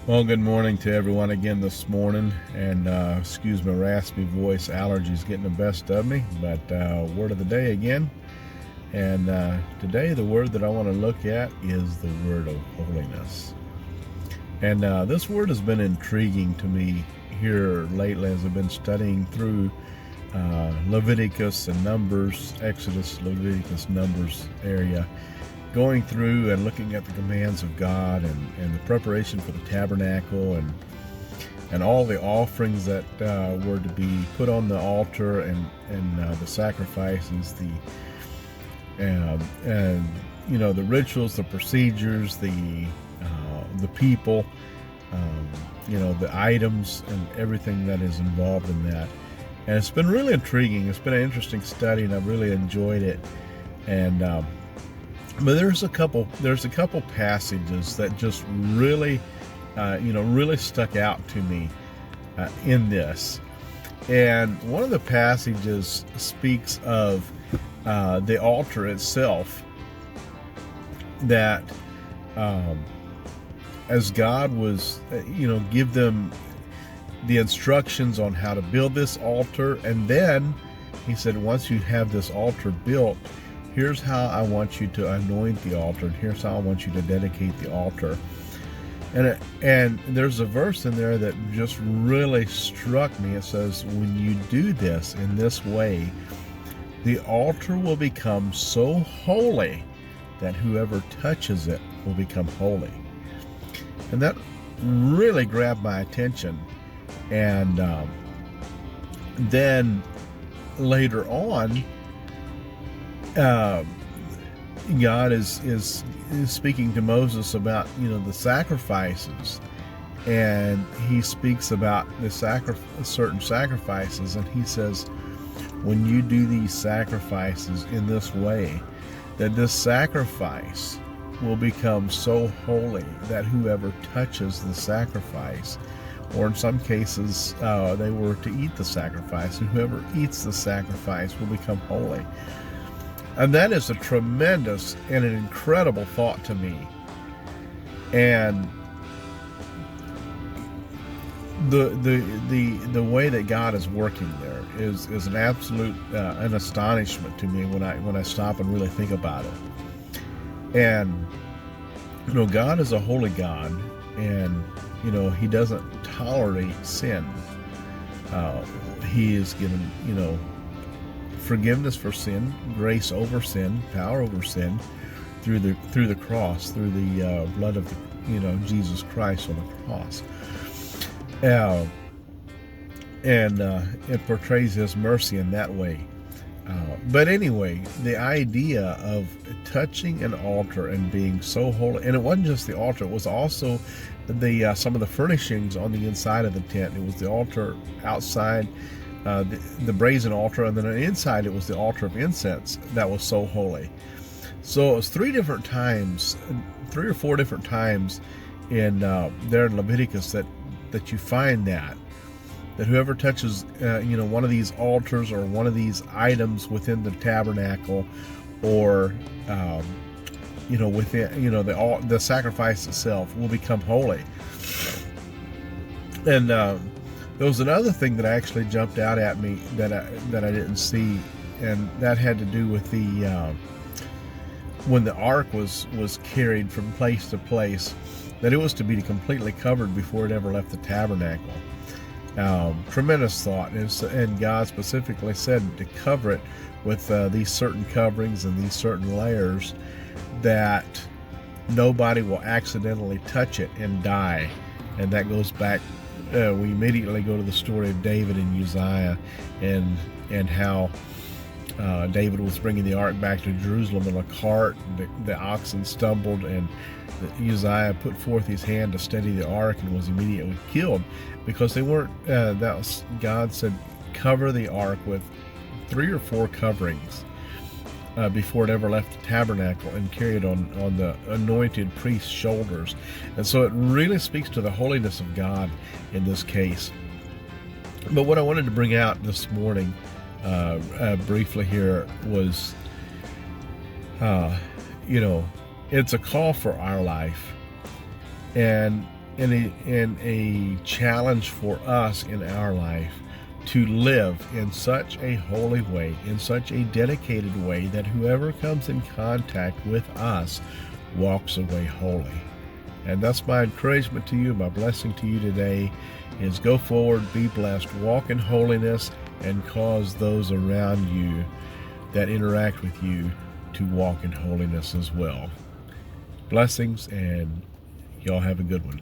Well, good morning to everyone again this morning, and excuse my raspy voice, allergies getting the best of me, but word of the day again. And today the word that I want to look at is the word of holiness. And this word has been intriguing to me here lately as I've been studying through Leviticus and Numbers, Exodus, Leviticus, Numbers area, going through and looking at the commands of God and the preparation for the tabernacle and all the offerings that were to be put on the altar and the sacrifices, the rituals, the procedures, the people, the items and everything that is involved in that. And it's been really intriguing. It's been an interesting study, and I've really enjoyed it. And but there's a couple passages that just really, really stuck out to me in this. And one of the passages speaks of the altar itself, that as God was, give them the instructions on how to build this altar, and then He said, once you have this altar built, here's how I want you to anoint the altar, and here's how I want you to dedicate the altar. And there's a verse in there that just really struck me. It says, when you do this in this way, the altar will become so holy that whoever touches it will become holy. And that really grabbed my attention. And then later on, God is speaking to Moses about the sacrifices, and He speaks about the certain sacrifices, and He says, when you do these sacrifices in this way, that this sacrifice will become so holy that whoever touches the sacrifice, or in some cases they were to eat the sacrifice, and whoever eats the sacrifice will become holy. And that is a tremendous and an incredible thought to me. And the way that God is working there is an absolute an astonishment to me when I stop and really think about it. And God is a holy God, and He doesn't tolerate sin. He is given forgiveness for sin, grace over sin, power over sin, through the cross, through the blood of Jesus Christ on the cross. And it portrays His mercy in that way. But anyway, the idea of touching an altar and being so holy, and it wasn't just the altar; it was also the some of the furnishings on the inside of the tent. It was the altar outside, the brazen altar, and then inside it was the altar of incense that was so holy. So it was three or four different times in there in Leviticus that you find that whoever touches one of these altars or one of these items within the tabernacle, or within the sacrifice itself, will become holy. And there was another thing that actually jumped out at me that I didn't see, and that had to do with the when the ark was carried from place to place, that it was to be completely covered before it ever left the tabernacle. Tremendous thought, and God specifically said to cover it with these certain coverings and these certain layers, that nobody will accidentally touch it and die. And that goes back, we immediately go to the story of David and Uzziah, and how David was bringing the ark back to Jerusalem in a cart. The oxen stumbled, and Uzziah put forth his hand to steady the ark and was immediately killed, because they weren't. God said, cover the ark with 3 or 4 coverings before it ever left the tabernacle, and carry it on the anointed priest's shoulders. And so it really speaks to the holiness of God in this case. But what I wanted to bring out this morning briefly here was, it's a call for our life. And a challenge for us in our life to live in such a holy way, in such a dedicated way, that whoever comes in contact with us walks away holy. And that's my encouragement to you, my blessing to you today is go forward, be blessed, walk in holiness, and cause those around you that interact with you to walk in holiness as well. Blessings, and y'all have a good one.